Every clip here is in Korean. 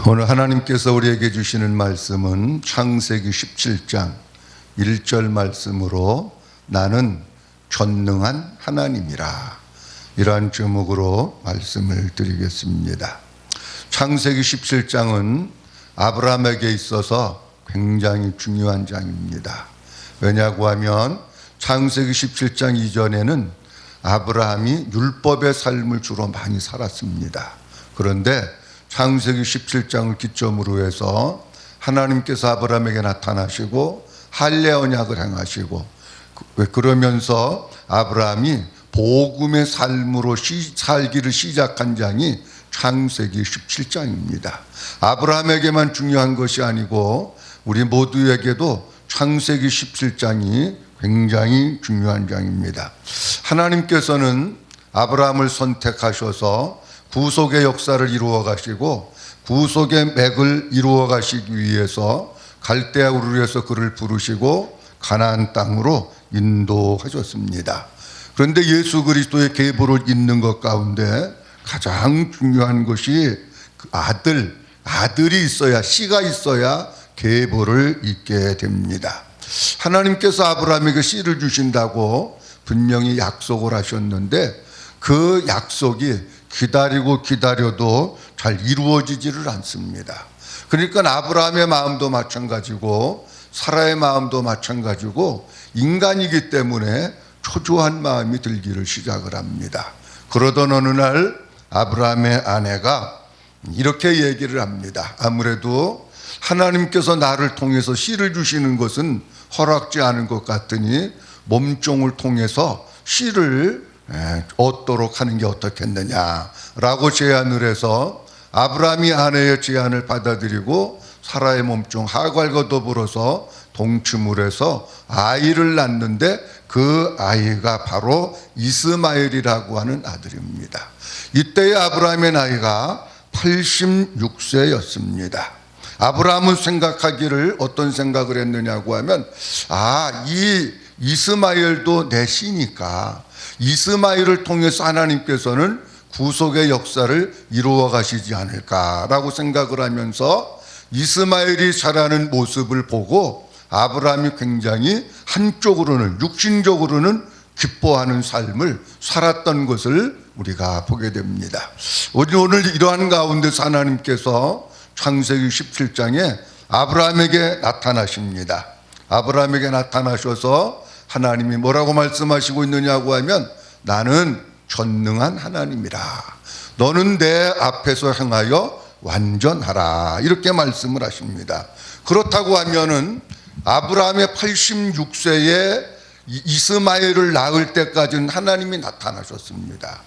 오늘 하나님께서 우리에게 주시는 말씀은 창세기 17장 1절 말씀으로 나는 전능한 하나님이라, 이러한 제목으로 말씀을 드리겠습니다. 창세기 17장은 아브라함에게 있어서 굉장히 중요한 장입니다. 왜냐고 하면 창세기 17장 이전에는 아브라함이 율법의 삶을 주로 많이 살았습니다. 그런데 창세기 17장을 기점으로 해서 하나님께서 아브라함에게 나타나시고 할례 언약을 행하시고, 그러면서 아브라함이 복음의 삶으로 살기를 시작한 장이 창세기 17장입니다. 아브라함에게만 중요한 것이 아니고 우리 모두에게도 창세기 17장이 굉장히 중요한 장입니다. 하나님께서는 아브라함을 선택하셔서 구속의 역사를 이루어 가시고 구속의 맥을 이루어 가시기 위해서 갈대아 우르에서 그를 부르시고 가나안 땅으로 인도하셨습니다. 그런데 예수 그리스도의 계보를 잇는 것 가운데 가장 중요한 것이 그 아들이 있어야, 씨가 있어야 계보를 잇게 됩니다. 하나님께서 아브라함에게 씨를 주신다고 분명히 약속을 하셨는데 그 약속이 기다려도 잘 이루어지지를 않습니다. 그러니까 아브라함의 마음도 마찬가지고 사라의 마음도 마찬가지고 인간이기 때문에 초조한 마음이 들기를 시작을 합니다. 그러던 어느 날 아브라함의 아내가 이렇게 얘기를 합니다. 아무래도 하나님께서 나를 통해서 씨를 주시는 것은 허락지 않은 것 같으니 몸종을 통해서 씨를 얻도록 하는 게 어떻겠느냐라고 제안을 해서 아브라함이 아내의 제안을 받아들이고 사라의 몸종 하갈과 더불어서 동침을 해서 아이를 낳는데 그 아이가 바로 이스마엘이라고 하는 아들입니다. 이때의 아브라함의 나이가 86세였습니다. 아브라함은 생각하기를 어떤 생각을 했느냐고 하면 이 이스마엘도 내 씨니까 이스마엘을 통해서 하나님께서는 구속의 역사를 이루어 가시지 않을까라고 생각을 하면서 이스마엘이 자라는 모습을 보고 아브라함이 굉장히 한쪽으로는 육신적으로는 기뻐하는 삶을 살았던 것을 우리가 보게 됩니다. 오늘 이러한 가운데서 하나님께서 창세기 17장에 아브라함에게 나타나십니다. 아브라함에게 나타나셔서 하나님이 뭐라고 말씀하시고 있느냐고 하면 나는 전능한 하나님이라, 너는 내 앞에서 행하여 완전하라, 이렇게 말씀을 하십니다. 그렇다고 하면은 아브라함의 86세에 이스마엘을 낳을 때까지는 하나님이 나타나셨습니다.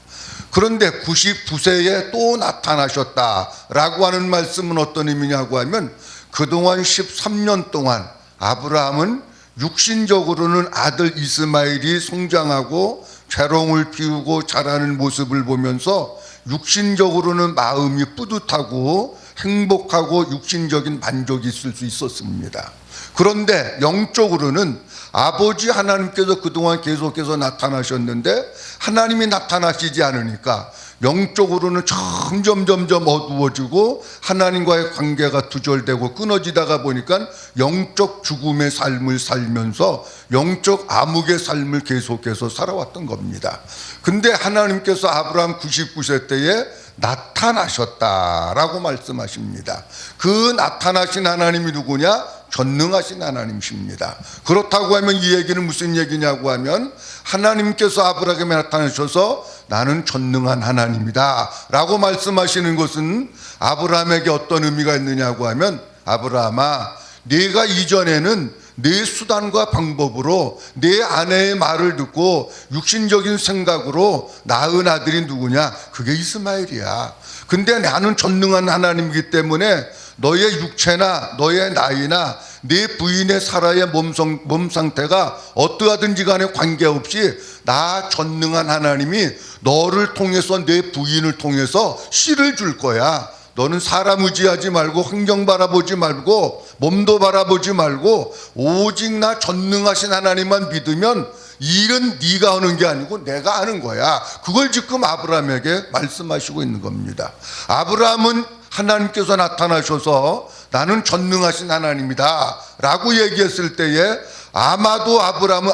그런데 99세에 또 나타나셨다라고 하는 말씀은 어떤 의미냐고 하면 그동안 13년 동안 아브라함은 육신적으로는 아들 이스마엘이 성장하고 재롱을 피우고 자라는 모습을 보면서 육신적으로는 마음이 뿌듯하고 행복하고 육신적인 만족이 있을 수 있었습니다. 그런데 영적으로는 아버지 하나님께서 그동안 계속해서 나타나셨는데 하나님이 나타나시지 않으니까 영적으로는 점점 어두워지고 하나님과의 관계가 두절되고 끊어지다가 보니까 영적 죽음의 삶을 살면서 영적 암흑의 삶을 계속해서 살아왔던 겁니다. 근데 하나님께서 아브라함 99세 때에 나타나셨다라고 말씀하십니다. 그 나타나신 하나님이 누구냐? 전능하신 하나님이십니다. 그렇다고 하면 이 얘기는 무슨 얘기냐고 하면 하나님께서 아브라함에게 나타나셔서 나는 전능한 하나님이다 라고 말씀하시는 것은 아브라함에게 어떤 의미가 있느냐고 하면 아브라함아, 네가 이전에는 내 수단과 방법으로 내 아내의 말을 듣고 육신적인 생각으로 낳은 아들이 누구냐? 그게 이스마엘이야. 근데 나는 전능한 하나님이기 때문에 너의 육체나 너의 나이나 내 부인의 사라의 몸 상태가 어떠하든지 간에 관계없이 나 전능한 하나님이 너를 통해서 내 부인을 통해서 씨를 줄 거야. 너는 사람 의지하지 말고 환경 바라보지 말고 몸도 바라보지 말고 오직 나 전능하신 하나님만 믿으면 일은 네가 하는 게 아니고 내가 하는 거야. 그걸 지금 아브라함에게 말씀하시고 있는 겁니다. 아브라함은 하나님께서 나타나셔서 나는 전능하신 하나님이다 라고 얘기했을 때에 아마도 아브라함은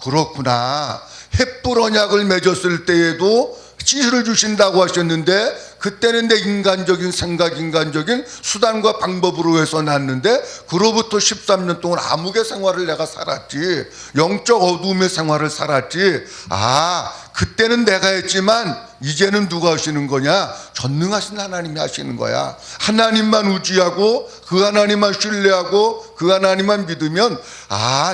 그렇구나, 햇불 언약을 맺었을 때에도 지혜를 주신다고 하셨는데 그때는 내 인간적인 생각, 인간적인 수단과 방법으로 해서 났는데 그로부터 13년 동안 암흑의 생활을 내가 살았지, 영적 어두움의 생활을 살았지. 그때는 내가 했지만 이제는 누가 하시는 거냐? 전능하신 하나님이 하시는 거야. 하나님만 의지하고 그 하나님만 신뢰하고 그 하나님만 믿으면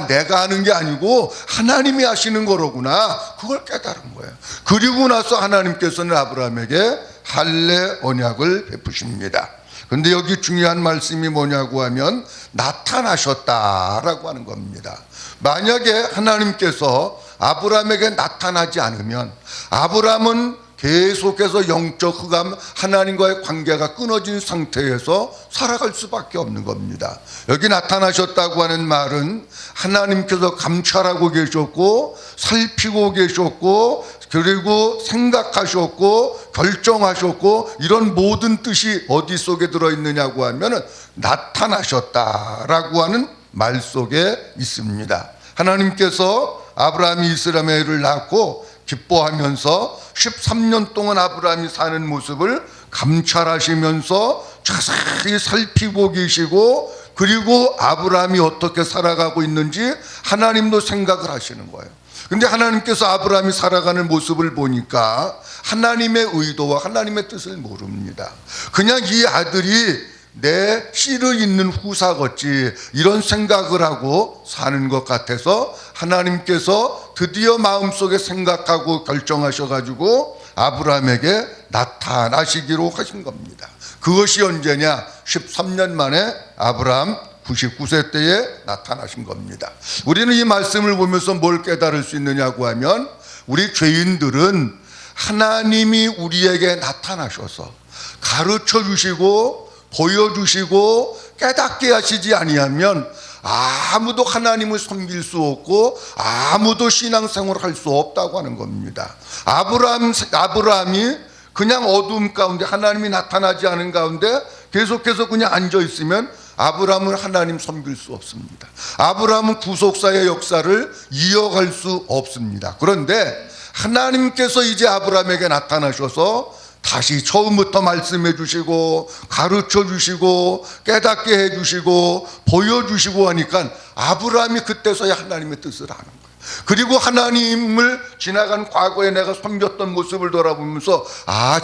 내가 하는 게 아니고 하나님이 하시는 거로구나, 그걸 깨달은 거예요. 그리고 나서 하나님께서는 아브라함에게 할례 언약을 베푸십니다. 그런데 여기 중요한 말씀이 뭐냐고 하면 나타나셨다라고 하는 겁니다. 만약에 하나님께서 아브라함에게 나타나지 않으면 아브라함은 계속해서 영적 흑암, 하나님과의 관계가 끊어진 상태에서 살아갈 수밖에 없는 겁니다. 여기 나타나셨다고 하는 말은 하나님께서 감찰하고 계셨고 살피고 계셨고 그리고 생각하셨고 결정하셨고 이런 모든 뜻이 어디 속에 들어있느냐고 하면 나타나셨다라고 하는 말 속에 있습니다. 하나님께서 아브라함이 이스라엘을 낳고 기뻐하면서 13년 동안 아브라함이 사는 모습을 감찰하시면서 자세히 살피고 계시고 그리고 아브라함이 어떻게 살아가고 있는지 하나님도 생각을 하시는 거예요. 근데 하나님께서 아브라함이 살아가는 모습을 보니까 하나님의 의도와 하나님의 뜻을 모릅니다. 그냥 이 아들이 내 씨를 잇는 후사겠지 이런 생각을 하고 사는 것 같아서 하나님께서 드디어 마음속에 생각하고 결정하셔가지고 아브라함에게 나타나시기로 하신 겁니다. 그것이 언제냐? 13년 만에 아브라함 99세 때에 나타나신 겁니다. 우리는 이 말씀을 보면서 뭘 깨달을 수 있느냐고 하면 우리 죄인들은 하나님이 우리에게 나타나셔서 가르쳐 주시고 보여주시고 깨닫게 하시지 아니하면 아무도 하나님을 섬길 수 없고 아무도 신앙생활을 할 수 없다고 하는 겁니다. 아브라함이 그냥 어두움 가운데 하나님이 나타나지 않은 가운데 계속해서 그냥 앉아있으면 아브라함은 하나님 섬길 수 없습니다. 아브라함은 구속사의 역사를 이어갈 수 없습니다. 그런데 하나님께서 이제 아브라함에게 나타나셔서 다시 처음부터 말씀해 주시고 가르쳐 주시고 깨닫게 해 주시고 보여주시고 하니까 아브라함이 그때서야 하나님의 뜻을 아는 거예요. 그리고 하나님을 지나간 과거에 내가 섬겼던 모습을 돌아보면서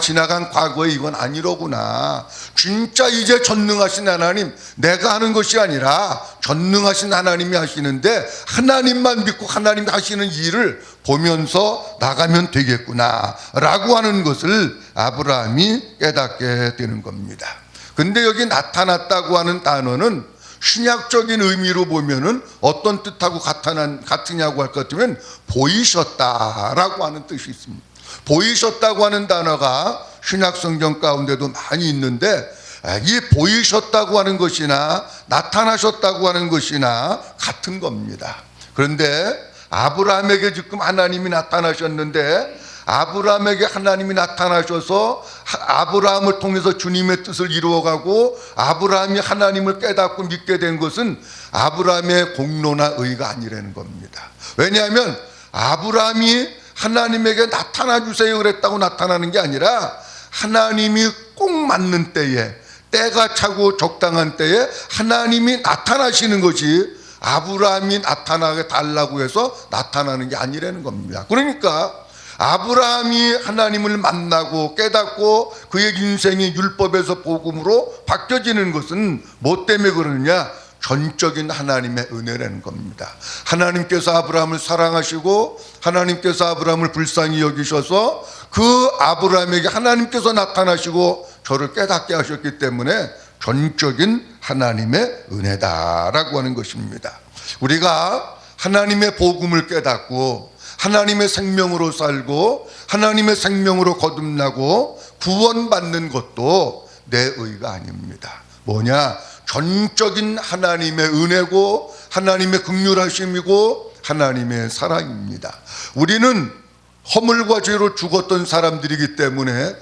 지나간 과거에 이건 아니로구나. 진짜 이제 전능하신 하나님, 내가 하는 것이 아니라 전능하신 하나님이 하시는데 하나님만 믿고 하나님이 하시는 일을 보면서 나가면 되겠구나 라고 하는 것을 아브라함이 깨닫게 되는 겁니다. 근데 여기 나타났다고 하는 단어는 신약적인 의미로 보면은 어떤 뜻하고 같으냐고 할 것 같으면 보이셨다라고 하는 뜻이 있습니다. 보이셨다고 하는 단어가 신약 성경 가운데도 많이 있는데 이 보이셨다고 하는 것이나 나타나셨다고 하는 것이나 같은 겁니다. 그런데 아브라함에게 지금 하나님이 나타나셨는데 아브라함에게 하나님이 나타나셔서 아브라함을 통해서 주님의 뜻을 이루어가고 아브라함이 하나님을 깨닫고 믿게 된 것은 아브라함의 공로나 의가 아니라는 겁니다. 왜냐하면 아브라함이 하나님에게 나타나 주세요 그랬다고 나타나는 게 아니라 하나님이 꼭 맞는 때에 때가 차고 적당한 때에 하나님이 나타나시는 것이 아브라함이 나타나게 달라고 해서 나타나는 게 아니라는 겁니다. 그러니까 아브라함이 하나님을 만나고 깨닫고 그의 인생이 율법에서 복음으로 바뀌어지는 것은 뭐 때문에 그러느냐? 전적인 하나님의 은혜라는 겁니다. 하나님께서 아브라함을 사랑하시고 하나님께서 아브라함을 불쌍히 여기셔서 그 아브라함에게 하나님께서 나타나시고 저를 깨닫게 하셨기 때문에 전적인 하나님의 은혜다라고 하는 것입니다. 우리가 하나님의 복음을 깨닫고 하나님의 생명으로 살고 하나님의 생명으로 거듭나고 구원받는 것도 내 의가 아닙니다. 뭐냐? 전적인 하나님의 은혜고 하나님의 긍휼하심이고 하나님의 사랑입니다. 우리는 허물과 죄로 죽었던 사람들이기 때문에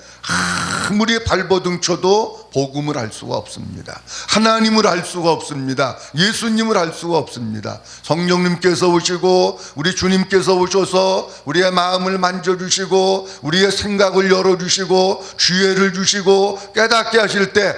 아무리 발버둥 쳐도 복음을 알 수가 없습니다. 하나님을 알 수가 없습니다. 예수님을 알 수가 없습니다. 성령님께서 오시고 우리 주님께서 오셔서 우리의 마음을 만져주시고 우리의 생각을 열어주시고 지혜를 주시고 깨닫게 하실 때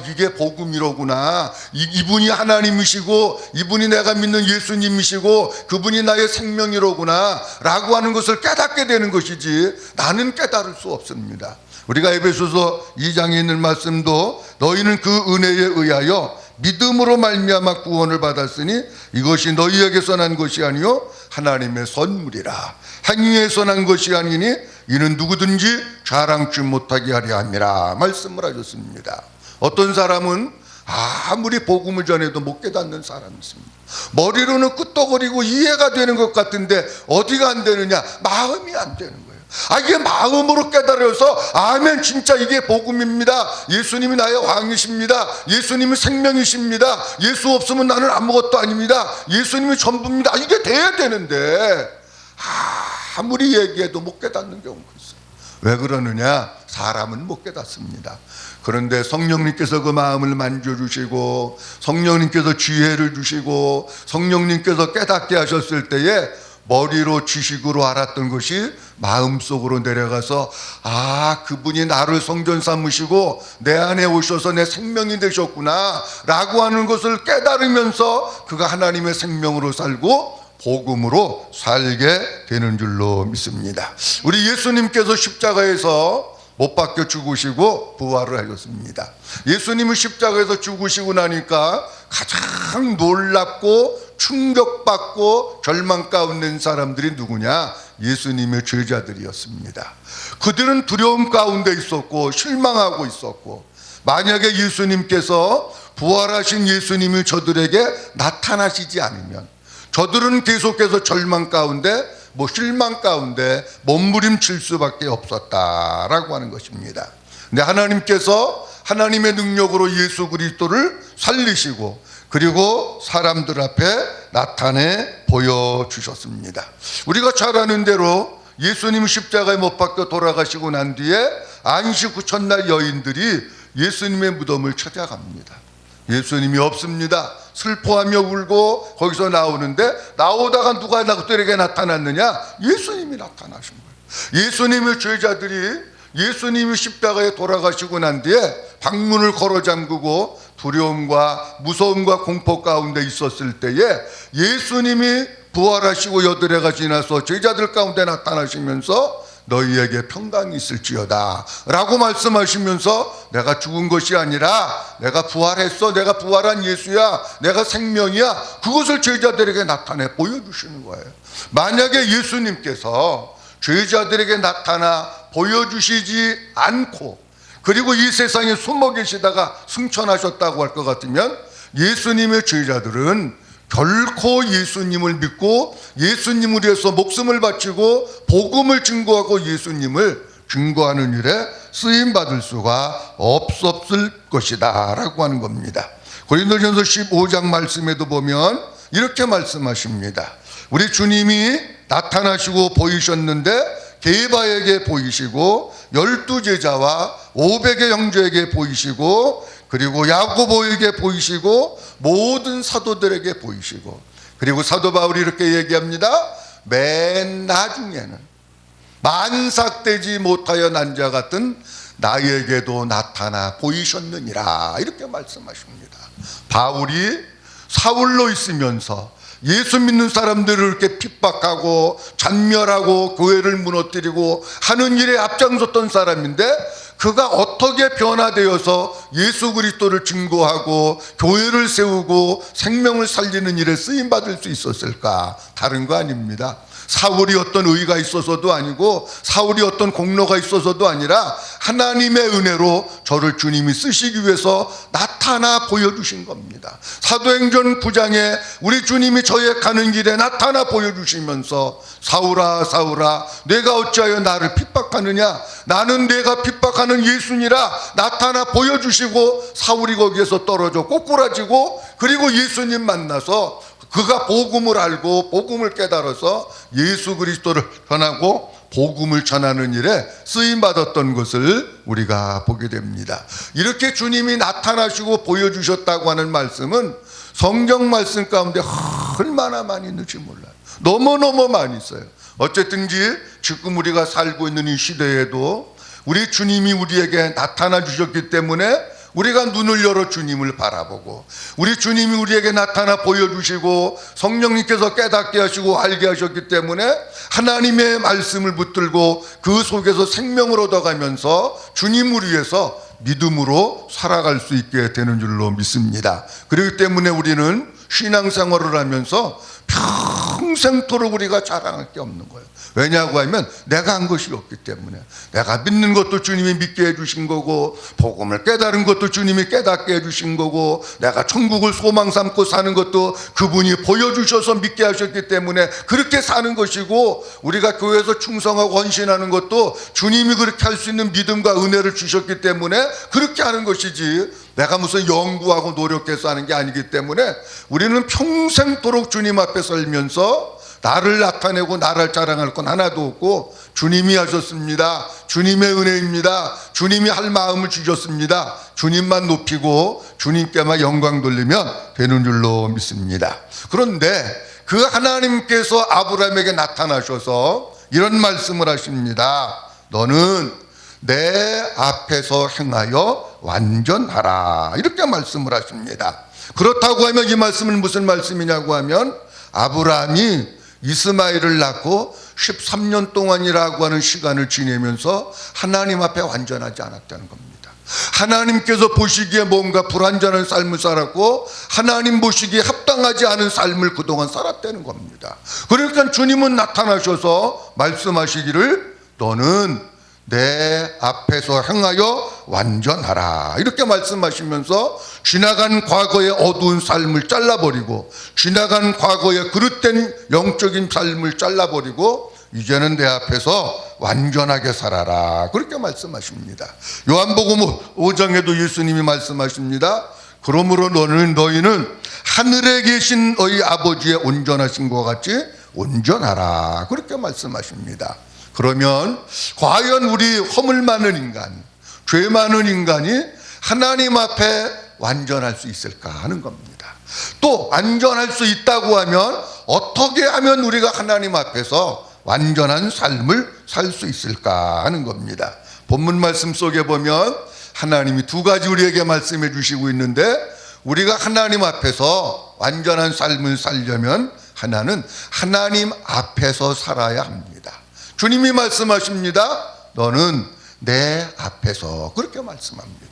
이게 복음이로구나. 이분이 하나님이시고 이분이 내가 믿는 예수님이시고 그분이 나의 생명이로구나 라고 하는 것을 깨닫게 되는 것이지 나는 깨달을 수 없습니다. 우리가 에베소서 2장에 있는 말씀도 너희는 그 은혜에 의하여 믿음으로 말미암아 구원을 받았으니 이것이 너희에게서 난 것이 아니요 하나님의 선물이라. 행위에서 난 것이 아니니 이는 누구든지 자랑치 못하게 하려 함이라 말씀을 하셨습니다. 어떤 사람은 아무리 복음을 전해도 못 깨닫는 사람이 있습니다. 머리로는 끄떡거리고 이해가 되는 것 같은데 어디가 안 되느냐? 마음이 안 되는 거예요. 이게 마음으로 깨달아서 아멘, 진짜 이게 복음입니다. 예수님이 나의 왕이십니다. 예수님이 생명이십니다. 예수 없으면 나는 아무것도 아닙니다. 예수님이 전부입니다. 이게 돼야 되는데 아무리 얘기해도 못 깨닫는 경우가 있어요. 왜 그러느냐? 사람은 못 깨닫습니다. 그런데 성령님께서 그 마음을 만져주시고 성령님께서 지혜를 주시고 성령님께서 깨닫게 하셨을 때에 머리로 지식으로 알았던 것이 마음속으로 내려가서 그분이 나를 성전 삼으시고 내 안에 오셔서 내 생명이 되셨구나 라고 하는 것을 깨달으면서 그가 하나님의 생명으로 살고 복음으로 살게 되는 줄로 믿습니다. 우리 예수님께서 십자가에서 못 박혀 죽으시고 부활을 하셨습니다. 예수님은 십자가에서 죽으시고 나니까 가장 놀랍고 충격받고 절망 가운데 있는 사람들이 누구냐? 예수님의 제자들이었습니다. 그들은 두려움 가운데 있었고 실망하고 있었고, 만약에 예수님께서 부활하신 예수님이 저들에게 나타나시지 않으면 저들은 계속해서 절망 가운데 실망 가운데 몸부림칠 수밖에 없었다라고 하는 것입니다. 근데 하나님께서 하나님의 능력으로 예수 그리스도를 살리시고 그리고 사람들 앞에 나타내 보여주셨습니다. 우리가 잘 아는 대로 예수님 십자가에 못 박혀 돌아가시고 난 뒤에 안식 후 첫날 여인들이 예수님의 무덤을 찾아갑니다. 예수님이 없습니다. 슬퍼하며 울고 거기서 나오는데 나오다가 누가 그들에게 나타났느냐? 예수님이 나타나신 거예요. 예수님의 제자들이 예수님이 십자가에 돌아가시고 난 뒤에 방문을 걸어 잠그고 두려움과 무서움과 공포 가운데 있었을 때에 예수님이 부활하시고 여드레가 지나서 제자들 가운데 나타나시면서 너희에게 평강이 있을지어다 라고 말씀하시면서 내가 죽은 것이 아니라 내가 부활했어, 내가 부활한 예수야, 내가 생명이야, 그것을 제자들에게 나타내 보여주시는 거예요. 만약에 예수님께서 제자들에게 나타나 보여주시지 않고 그리고 이 세상에 숨어 계시다가 승천하셨다고 할 것 같으면 예수님의 제자들은 결코 예수님을 믿고 예수님을 위해서 목숨을 바치고 복음을 증거하고 예수님을 증거하는 일에 쓰임받을 수가 없었을 것이다 라고 하는 겁니다. 고린도전서 15장 말씀에도 보면 이렇게 말씀하십니다. 우리 주님이 나타나시고 보이셨는데 게바에게 보이시고 12제자와 500의 형제에게 보이시고 그리고 야고보에게 보이시고 모든 사도들에게 보이시고, 그리고 사도 바울이 이렇게 얘기합니다. 맨 나중에는 만삭되지 못하여 난 자 같은 나에게도 나타나 보이셨느니라 이렇게 말씀하십니다. 바울이 사울로 있으면서 예수 믿는 사람들을 이렇게 핍박하고 잔멸하고 교회를 무너뜨리고 하는 일에 앞장섰던 사람인데 그가 어떻게 변화되어서 예수 그리스도를 증거하고 교회를 세우고 생명을 살리는 일에 쓰임받을 수 있었을까? 다른 거 아닙니다. 사울이 어떤 의가 있어서도 아니고 사울이 어떤 공로가 있어서도 아니라 하나님의 은혜로 저를 주님이 쓰시기 위해서 나타나 보여주신 겁니다. 사도행전 9장에 우리 주님이 저의 가는 길에 나타나 보여주시면서 사울아 사울아 내가 어찌하여 나를 핍박하느냐, 나는 내가 핍박하는 예수니라 나타나 보여주시고 사울이 거기에서 떨어져 꼬꾸라지고 그리고 예수님 만나서 그가 복음을 알고 복음을 깨달아서 예수 그리스도를 전하고 복음을 전하는 일에 쓰임받았던 것을 우리가 보게 됩니다. 이렇게 주님이 나타나시고 보여주셨다고 하는 말씀은 성경 말씀 가운데 얼마나 많이 있는지 몰라요. 너무너무 많이 있어요. 어쨌든지 지금 우리가 살고 있는 이 시대에도 우리 주님이 우리에게 나타나 주셨기 때문에 우리가 눈을 열어 주님을 바라보고, 우리 주님이 우리에게 나타나 보여주시고 성령님께서 깨닫게 하시고 알게 하셨기 때문에 하나님의 말씀을 붙들고 그 속에서 생명을 얻어가면서 주님을 위해서 믿음으로 살아갈 수 있게 되는 줄로 믿습니다. 그렇기 때문에 우리는 신앙생활을 하면서 평생토록 우리가 자랑할 게 없는 거예요. 왜냐고 하면 내가 한 것이 없기 때문에. 내가 믿는 것도 주님이 믿게 해주신 거고, 복음을 깨달은 것도 주님이 깨닫게 해주신 거고, 내가 천국을 소망 삼고 사는 것도 그분이 보여주셔서 믿게 하셨기 때문에 그렇게 사는 것이고, 우리가 교회에서 충성하고 헌신하는 것도 주님이 그렇게 할 수 있는 믿음과 은혜를 주셨기 때문에 그렇게 하는 것이지, 내가 무슨 연구하고 노력해서 하는 게 아니기 때문에 우리는 평생토록 주님 앞에 설면서 나를 나타내고 나를 자랑할 건 하나도 없고, 주님이 하셨습니다. 주님의 은혜입니다. 주님이 할 마음을 주셨습니다. 주님만 높이고 주님께만 영광 돌리면 되는 줄로 믿습니다. 그런데 그 하나님께서 아브라함에게 나타나셔서 이런 말씀을 하십니다. 너는 내 앞에서 행하여 완전하라, 이렇게 말씀을 하십니다. 그렇다고 하면 이 말씀은 무슨 말씀이냐고 하면, 아브라함이 이스마엘을 낳고 13년 동안이라고 하는 시간을 지내면서 하나님 앞에 완전하지 않았다는 겁니다. 하나님께서 보시기에 뭔가 불완전한 삶을 살았고 하나님 보시기에 합당하지 않은 삶을 그동안 살았다는 겁니다. 그러니까 주님은 나타나셔서 말씀하시기를 너는 내 앞에서 행하여 완전하라, 이렇게 말씀하시면서 지나간 과거의 어두운 삶을 잘라버리고, 지나간 과거의 그릇된 영적인 삶을 잘라버리고 이제는 내 앞에서 완전하게 살아라, 그렇게 말씀하십니다. 요한복음 5장에도 예수님이 말씀하십니다. 그러므로 너희는 하늘에 계신 너희 아버지의 온전하신 것 같이 온전하라, 그렇게 말씀하십니다. 그러면 과연 우리 허물 많은 인간, 죄 많은 인간이 하나님 앞에 완전할 수 있을까 하는 겁니다. 또 완전할 수 있다고 하면 어떻게 하면 우리가 하나님 앞에서 완전한 삶을 살 수 있을까 하는 겁니다. 본문 말씀 속에 보면 하나님이 두 가지 우리에게 말씀해 주시고 있는데, 우리가 하나님 앞에서 완전한 삶을 살려면 하나는 하나님 앞에서 살아야 합니다. 주님이 말씀하십니다. 너는 내 앞에서, 그렇게 말씀합니다.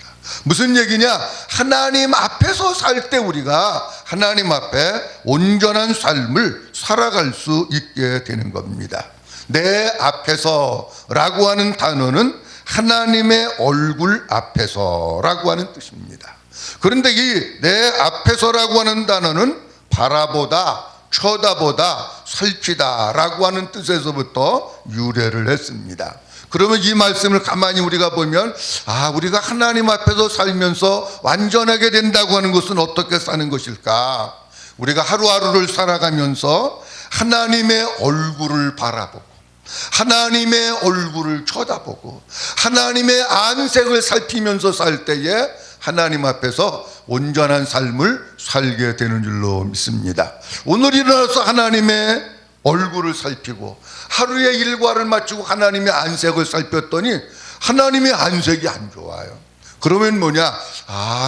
무슨 얘기냐? 하나님 앞에서 살 때 우리가 하나님 앞에 온전한 삶을 살아갈 수 있게 되는 겁니다. 내 앞에서 라고 하는 단어는 하나님의 얼굴 앞에서 라고 하는 뜻입니다. 그런데 이 내 앞에서라고 하는 단어는 바라보다, 쳐다보다, 살피다 라고 하는 뜻에서부터 유래를 했습니다. 그러면 이 말씀을 가만히 우리가 보면, 우리가 하나님 앞에서 살면서 완전하게 된다고 하는 것은 어떻게 사는 것일까? 우리가 하루하루를 살아가면서 하나님의 얼굴을 바라보고, 하나님의 얼굴을 쳐다보고, 하나님의 안색을 살피면서 살 때에 하나님 앞에서 온전한 삶을 살게 되는 줄로 믿습니다. 오늘 일어나서 하나님의 얼굴을 살피고 하루의 일과를 마치고 하나님의 안색을 살폈더니 하나님의 안색이 안 좋아요. 그러면 뭐냐?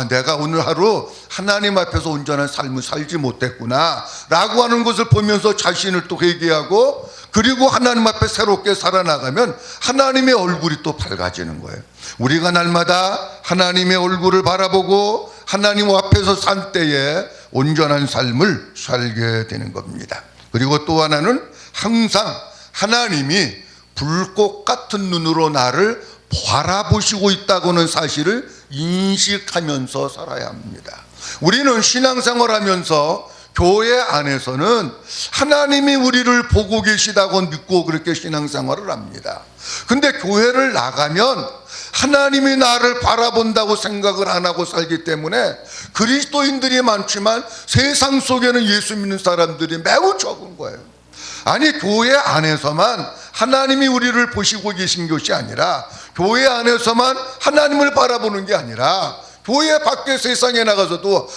내가 오늘 하루 하나님 앞에서 온전한 삶을 살지 못했구나 라고 하는 것을 보면서 자신을 또 회개하고, 그리고 하나님 앞에 새롭게 살아나가면 하나님의 얼굴이 또 밝아지는 거예요. 우리가 날마다 하나님의 얼굴을 바라보고 하나님 앞에서 산 때에 온전한 삶을 살게 되는 겁니다. 그리고 또 하나는 항상 하나님이 불꽃 같은 눈으로 나를 바라보시고 있다고는 사실을 인식하면서 살아야 합니다. 우리는 신앙생활하면서 교회 안에서는 하나님이 우리를 보고 계시다고 믿고 그렇게 신앙생활을 합니다. 근데 교회를 나가면 하나님이 나를 바라본다고 생각을 안 하고 살기 때문에 그리스도인들이 많지만 세상 속에는 예수 믿는 사람들이 매우 적은 거예요. 아니, 교회 안에서만 하나님이 우리를 보시고 계신 것이 아니라 교회 안에서만 하나님을 바라보는 게 아니라 교회 밖에 세상에 나가서도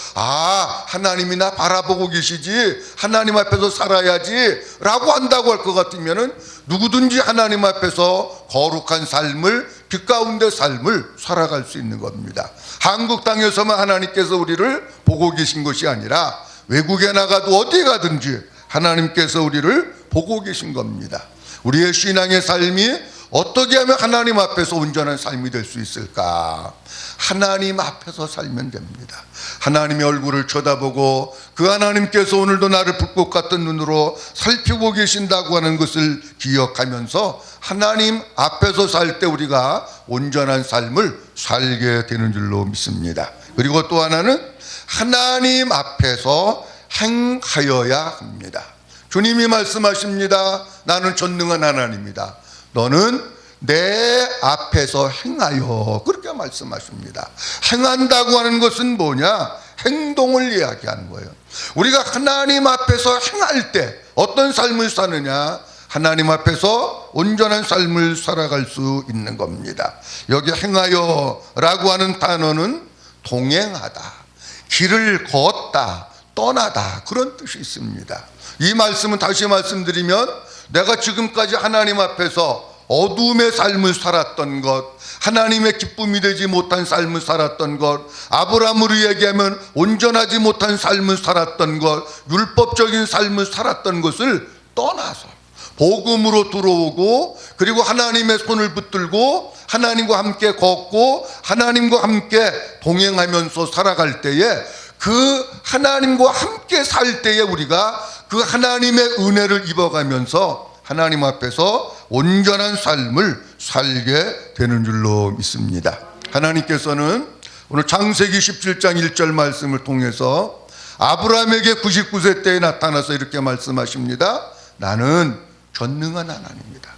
하나님이 나 바라보고 계시지, 하나님 앞에서 살아야지 라고 한다고 할 것 같으면은 누구든지 하나님 앞에서 거룩한 삶을, 빛 가운데 삶을 살아갈 수 있는 겁니다. 한국 땅에서만 하나님께서 우리를 보고 계신 것이 아니라 외국에 나가도 어디 가든지 하나님께서 우리를 보고 계신 겁니다. 우리의 신앙의 삶이 어떻게 하면 하나님 앞에서 온전한 삶이 될 수 있을까? 하나님 앞에서 살면 됩니다. 하나님의 얼굴을 쳐다보고 그 하나님께서 오늘도 나를 불꽃 같은 눈으로 살피고 계신다고 하는 것을 기억하면서 하나님 앞에서 살 때 우리가 온전한 삶을 살게 되는 줄로 믿습니다. 그리고 또 하나는 하나님 앞에서 행하여야 합니다. 주님이 말씀하십니다. 나는 전능한 하나님이다. 너는 내 앞에서 행하여, 그렇게 말씀하십니다. 행한다고 하는 것은 뭐냐? 행동을 이야기하는 거예요. 우리가 하나님 앞에서 행할 때 어떤 삶을 사느냐? 하나님 앞에서 온전한 삶을 살아갈 수 있는 겁니다. 여기 행하여라고 하는 단어는 동행하다, 길을 걷다, 떠나다, 그런 뜻이 있습니다. 이 말씀은 다시 말씀드리면 내가 지금까지 하나님 앞에서 어둠의 삶을 살았던 것, 하나님의 기쁨이 되지 못한 삶을 살았던 것, 아브라함으로 얘기하면 온전하지 못한 삶을 살았던 것, 율법적인 삶을 살았던 것을 떠나서 복음으로 들어오고, 그리고 하나님의 손을 붙들고 하나님과 함께 걷고 하나님과 함께 동행하면서 살아갈 때에, 그 하나님과 함께 살 때에 우리가 그 하나님의 은혜를 입어가면서 하나님 앞에서 온전한 삶을 살게 되는 줄로 믿습니다. 하나님께서는 오늘 창세기 17장 1절 말씀을 통해서 아브라함에게 99세 때에 나타나서 이렇게 말씀하십니다. 나는 전능한 하나님이다.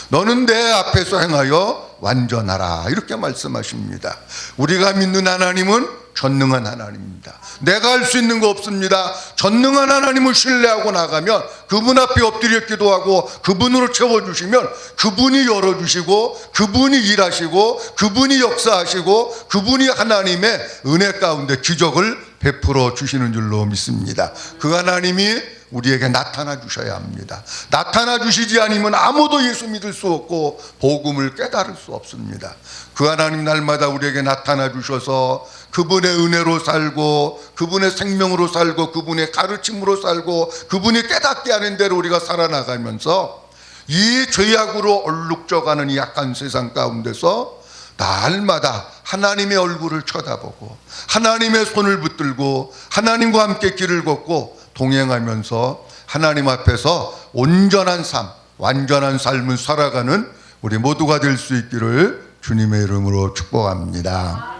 너는 내 앞에서 행하여 완전하라, 이렇게 말씀하십니다. 우리가 믿는 하나님은 전능한 하나님입니다. 내가 할 수 있는 거 없습니다. 전능한 하나님을 신뢰하고 나가면 그분 앞에 엎드려 기도하고 그분으로 채워주시면 그분이 열어주시고 그분이 일하시고 그분이 역사하시고 그분이 하나님의 은혜 가운데 기적을 베풀어 주시는 줄로 믿습니다. 그 하나님이 우리에게 나타나 주셔야 합니다. 나타나 주시지 않으면 아무도 예수 믿을 수 없고 복음을 깨달을 수 없습니다. 그 하나님 날마다 우리에게 나타나 주셔서 그분의 은혜로 살고 그분의 생명으로 살고 그분의 가르침으로 살고 그분이 깨닫게 하는 대로 우리가 살아나가면서 이 죄악으로 얼룩져가는 이 약한 세상 가운데서 날마다 하나님의 얼굴을 쳐다보고 하나님의 손을 붙들고 하나님과 함께 길을 걷고 동행하면서 하나님 앞에서 온전한 삶, 완전한 삶을 살아가는 우리 모두가 될 수 있기를 주님의 이름으로 축복합니다.